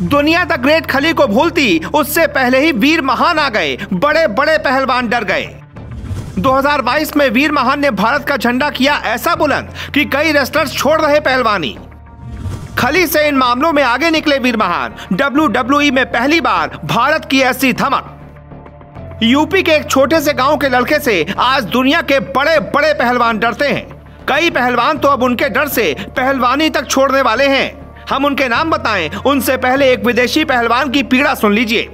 दुनिया the great खली को भूलती उससे पहले ही वीर महान आ गए। बड़े बड़े पहलवान डर गए। 2022 में वीर महान ने भारत का झंडा किया ऐसा बुलंद कि कई रेसलर्स छोड़ रहे पहलवानी। खली से इन मामलों में आगे निकले वीर महान। WWE में पहली बार भारत की ऐसी धमक। यूपी के एक छोटे से गांव के लड़के से आज दुनिया के बड़े बड़े पहलवान डरते हैं। कई पहलवान तो अब उनके डर से पहलवानी तक छोड़ने वाले हैं। हम उनके नाम बताएं उनसे पहले एक विदेशी पहलवान की पीड़ा सुन लीजिए,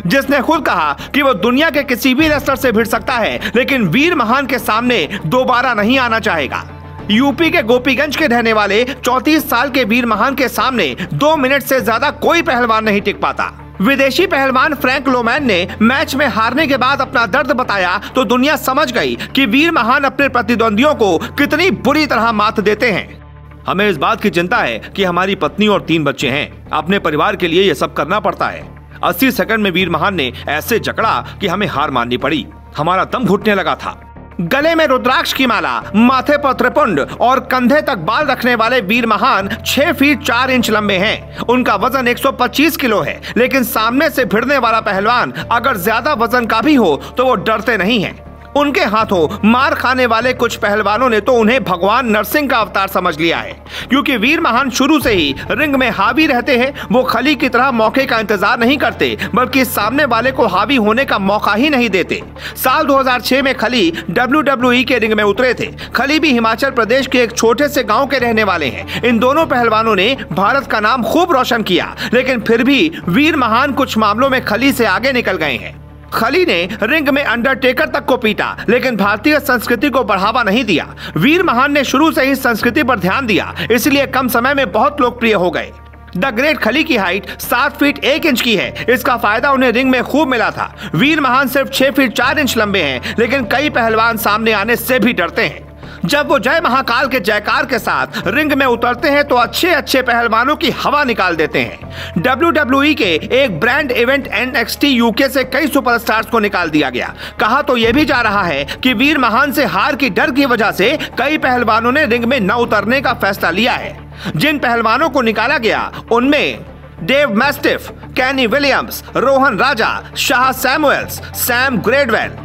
जिसने खुद कहा कि वो दुनिया के किसी भी रेसलर से भिड़ सकता है लेकिन वीर महान के सामने दोबारा नहीं आना चाहेगा। यूपी के गोपीगंज के रहने वाले 34 साल के वीर महान के सामने 2 मिनट से ज्यादा कोई पहलवान नहीं टिक पाता। विदेशी पहलवान फ्रैंक लोमैन ने मैच में हारने के बाद अपना दर्द बताया तो दुनिया समझ गई कि वीर महान अपने प्रतिद्वंदियों को कितनी बुरी तरह मात देते हैं। हमें इस बात की चिंता है कि हमारी पत्नी और 3 बच्चे हैं। अपने परिवार के लिए ये सब करना पड़ता है। 80 सेकंड में वीर महान ने ऐसे जकड़ा कि हमें हार माननी पड़ी। हमारा दम घुटने लगा था। गले में रुद्राक्ष की माला, माथे पर त्रिपुंड और कंधे तक बाल रखने वाले वीर महान 6 फीट 4 इंच लंबे हैं। उनका वजन 125 किलो है, लेकिन सामने से भिड़ने वाला पहलवान अगर ज्यादा वजन का भी हो तो वो डरते नहीं हैं। उनके हाथों मार खाने वाले कुछ पहलवानों ने तो उन्हें भगवान नरसिंह का अवतार समझ लिया है, क्योंकि वीर महान शुरू से ही रिंग में हावी रहते हैं। वो खली की तरह मौके का इंतजार नहीं करते, बल्कि सामने वाले को हावी होने का मौका ही नहीं देते। साल 2006 में खली WWE के रिंग में उतरे थे। खली भी हिमाचल प्रदेश के एक छोटे से गाँव के रहने वाले हैं। इन दोनों पहलवानों ने भारत का नाम खूब रोशन किया, लेकिन फिर भी वीर महान कुछ मामलों में खली से आगे निकल गए हैं। खली ने रिंग में अंडरटेकर तक को पीटा, लेकिन भारतीय संस्कृति को बढ़ावा नहीं दिया। वीर महान ने शुरू से ही संस्कृति पर ध्यान दिया, इसलिए कम समय में बहुत लोकप्रिय हो गए। द ग्रेट खली की हाइट 7 फीट 1 इंच की है। इसका फायदा उन्हें रिंग में खूब मिला था। वीर महान सिर्फ 6 फीट 4 इंच लंबे हैं, लेकिन कई पहलवान सामने आने से भी डरते हैं। जब वो जय महाकाल के जयकार के साथ रिंग में उतरते हैं तो अच्छे अच्छे पहलवानों की हवा निकाल देते हैं। WWE के एक ब्रांड इवेंट NXT UK से कई सुपरस्टार्स को निकाल दिया गया। कहा तो यह भी जा रहा है कि वीर महान से हार की डर की वजह से कई पहलवानों ने रिंग में न उतरने का फैसला लिया है। जिन पहलवानों को निकाला गया उनमें Dave Mastiff, Kenny Williams, Rohan Raja, Sha Samuels, Sam Gradwell,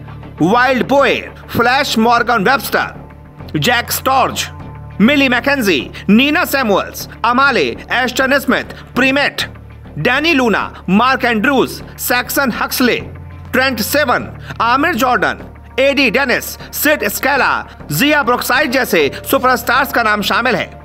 Wild Boar, Flash Morgan Webster, Jack Starz, Millie McKenzie, Nina Samuels, Amale, Ashton Smith, Primate, Dani Luna, Mark Andrews, Saxon Huxley, Trent Seven, Amir Jordan, Eddie Dennis, Sid Scala, Zia Brookside जैसे superstars का नाम शामिल है।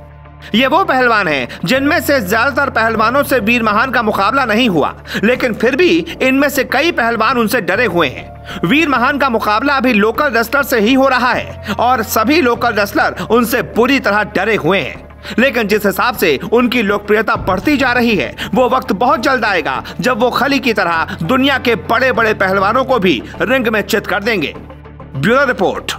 ये वो पहलवान हैं जिनमें से ज्यादातर पहलवानों से वीर महान का मुकाबला नहीं हुआ, लेकिन फिर भी इनमें से कई पहलवान उनसे डरे हुए हैं। वीर महान का मुकाबला अभी लोकल रेसलर से ही हो रहा है और सभी लोकल रेसलर उनसे बुरी तरह डरे हुए हैं। लेकिन जिस हिसाब से उनकी लोकप्रियता बढ़ती जा रही है, वो वक्त बहुत जल्द आएगा जब वो खली की तरह दुनिया के बड़े बड़े पहलवानों को भी रिंग में चित कर देंगे। Bureau report.